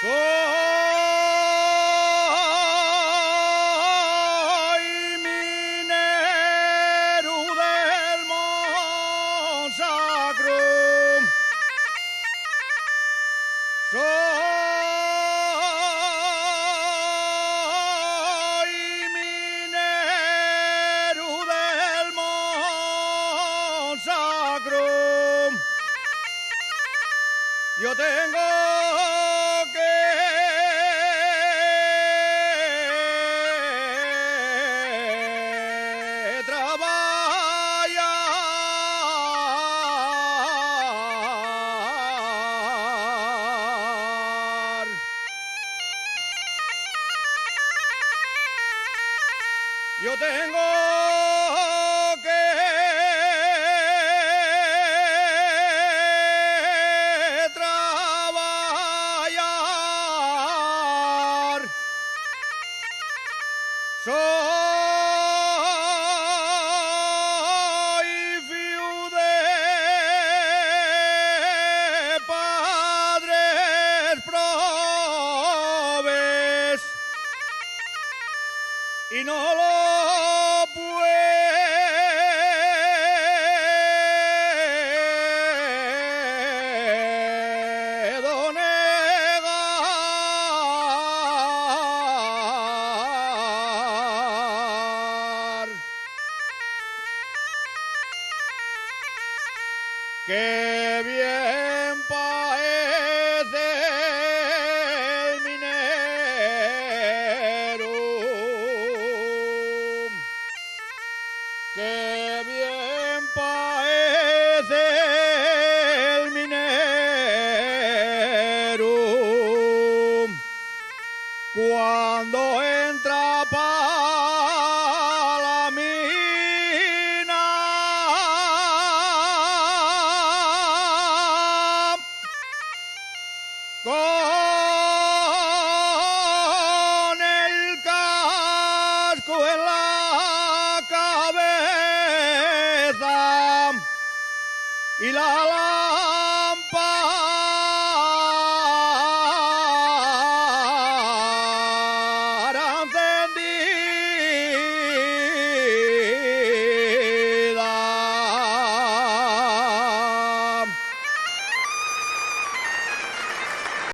Soy minero del Montsacrum. Soy minero del Montsacrum. Yo tengo que trabajar. Yo tengo que trabajar. Soy fiu de padres probes y no lo puedo negar. Qué bien parece el minero. Qué bien parece el minero cuando entra pa' la mina. Con el casco en la cabeza y la